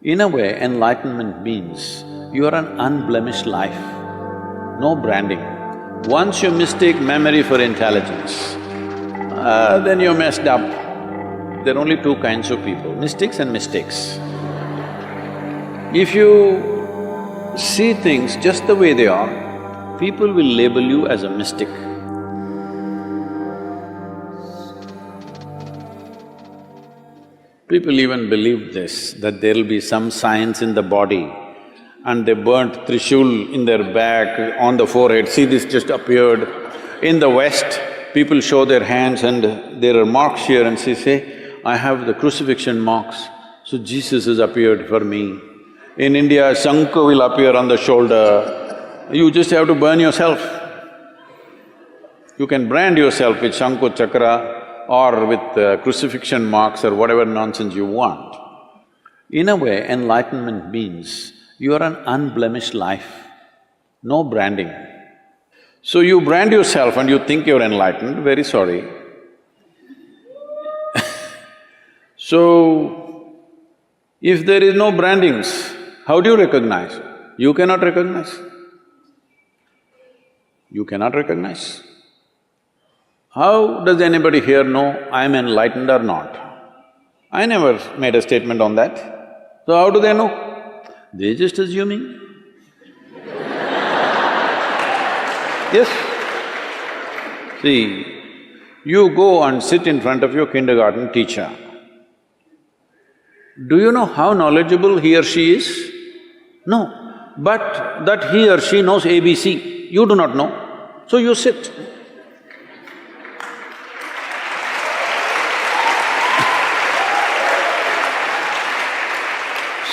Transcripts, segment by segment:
In a way, enlightenment means you are an unblemished life, no branding. Once you mistake memory for intelligence, then you're messed up. There are only two kinds of people, mystics and mistakes. If you see things just the way they are, people will label you as a mystic. People even believed this, that there'll be some science in the body, and they burnt Trishul in their back, on the forehead, see this just appeared. In the West, people show their hands and there are marks here and say, I have the crucifixion marks, so Jesus has appeared for me. In India, Shankha will appear on the shoulder, you just have to burn yourself. You can brand yourself with Shankha Chakra or with crucifixion marks or whatever nonsense you want. In a way, enlightenment means you are an unblemished life, no branding. So you brand yourself and you think you're enlightened, very sorry. So, if there is no brandings, how do you recognize? You cannot recognize. You cannot recognize. How does anybody here know I'm enlightened or not? I never made a statement on that. So how do they know? They're just assuming. Yes. See, you go and sit in front of your kindergarten teacher. Do you know how knowledgeable he or she is? No, but that he or she knows ABC, you do not know, so you sit.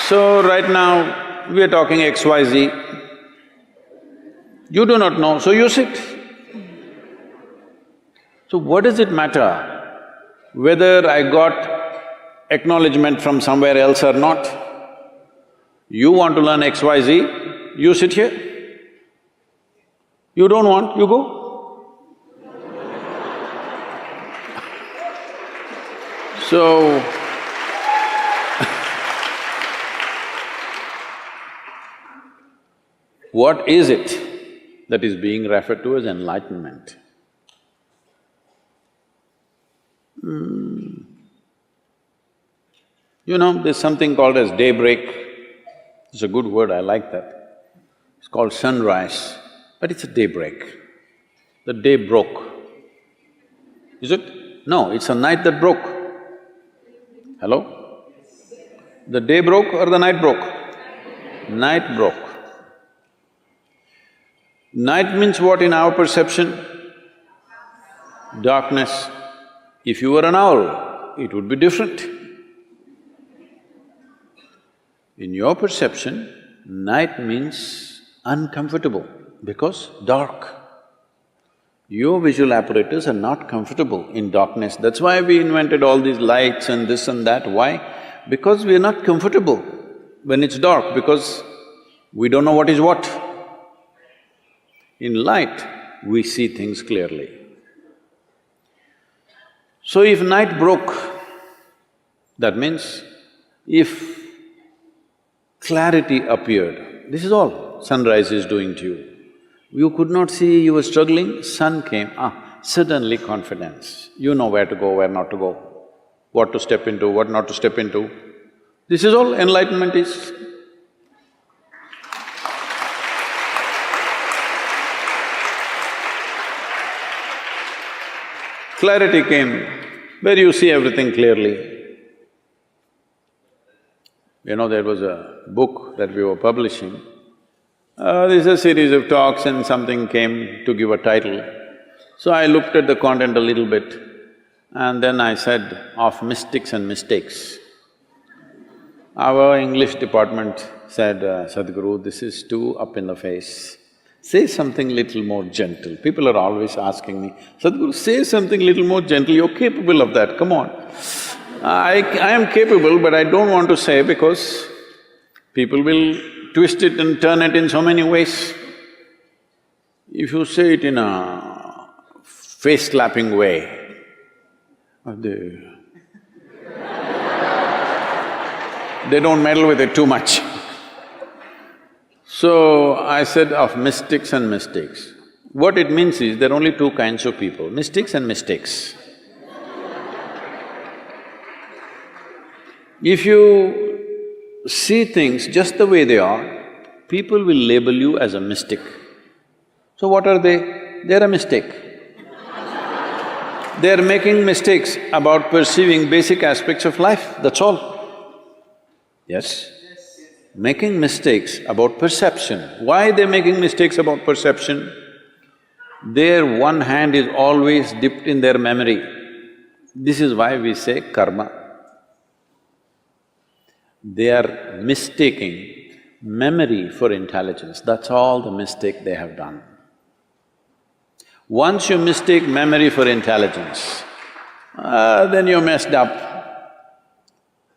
So right now, we are talking XYZ. You do not know, so you sit. So what does it matter whether I got acknowledgement from somewhere else or not? You want to learn XYZ, you sit here. You don't want, you go. So, what is it that is being referred to as enlightenment? You know, there's something called as daybreak. It's a good word, I like that. It's called sunrise, but it's a daybreak. The day broke. Is it? No, it's a night that broke. Hello? The day broke or the night broke? Night broke. Night means what in our perception? Darkness. If you were an owl, it would be different. In your perception, night means uncomfortable because dark. Your visual apparatus are not comfortable in darkness. That's why we invented all these lights and this and that. Why? Because we are not comfortable when it's dark, because we don't know what is what. In light, we see things clearly. So if night broke, that means if clarity appeared, this is all sunrise is doing to you. You could not see, you were struggling, sun came, suddenly confidence. You know where to go, where not to go, what to step into, what not to step into. This is all enlightenment is. Clarity came, where you see everything clearly. You know, there was a book that we were publishing. There's a series of talks and something came to give a title. So I looked at the content a little bit and then I said, of mystics and mistakes. Our English department said, Sadhguru, this is too up in the face. Say something little more gentle. People are always asking me, Sadhguru, say something little more gentle, you're capable of that, come on. I am capable, but I don't want to say because people will twist it and turn it in so many ways. If you say it in a face-slapping way, they don't meddle with it too much. So, I said of mystics and mistakes. What it means is, there are only two kinds of people, mystics and mistakes. If you see things just the way they are, people will label you as a mystic. So what are they? They're a mistake. They're making mistakes about perceiving basic aspects of life, that's all. Yes? Making mistakes about perception. Why they're making mistakes about perception? Their one hand is always dipped in their memory. This is why we say karma. They are mistaking memory for intelligence, that's all the mistake they have done. Once you mistake memory for intelligence, then you're messed up.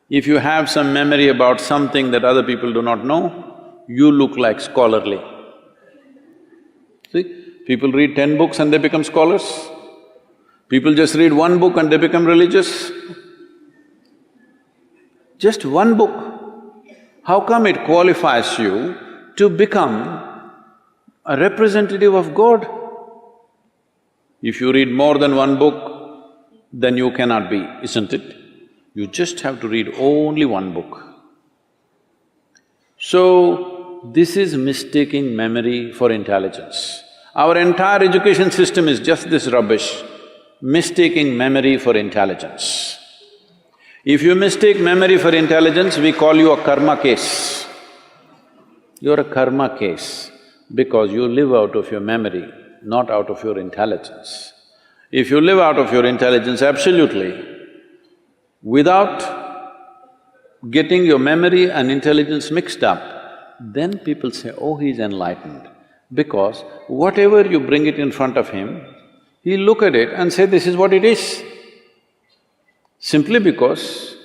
If you have some memory about something that other people do not know, you look like scholarly. See, people read 10 books and they become scholars. People just read one book and they become religious. Just one book. How come it qualifies you to become a representative of God? If you read more than one book, then you cannot be, isn't it? You just have to read only one book. So, this is mistaking memory for intelligence. Our entire education system is just this rubbish, mistaking memory for intelligence. If you mistake memory for intelligence, we call you a karma case. You're a karma case because you live out of your memory, not out of your intelligence. If you live out of your intelligence absolutely, without getting your memory and intelligence mixed up, then people say, oh, he's enlightened. Because whatever you bring it in front of him, he'll look at it and say, this is what it is. Simply because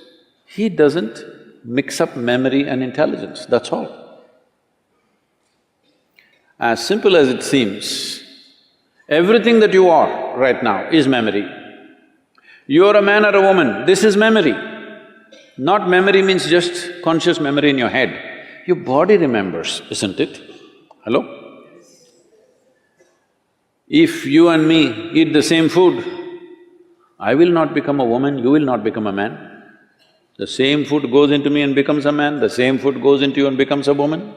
he doesn't mix up memory and intelligence, that's all. As simple as it seems, everything that you are right now is memory. You're a man or a woman, this is memory. Not memory means just conscious memory in your head. Your body remembers, isn't it? Hello? If you and me eat the same food, I will not become a woman, you will not become a man. The same food goes into me and becomes a man, the same food goes into you and becomes a woman.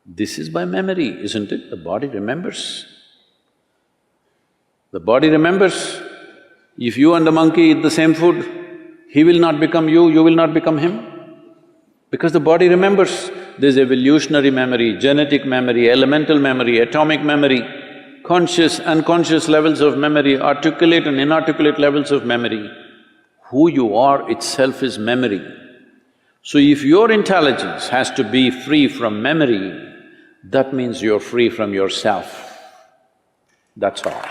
This is by memory, isn't it? The body remembers. The body remembers. If you and the monkey eat the same food, he will not become you, you will not become him. Because the body remembers. There's evolutionary memory, genetic memory, elemental memory, atomic memory, conscious, unconscious levels of memory, articulate and inarticulate levels of memory. Who you are itself is memory. So if your intelligence has to be free from memory, that means you're free from yourself. That's all.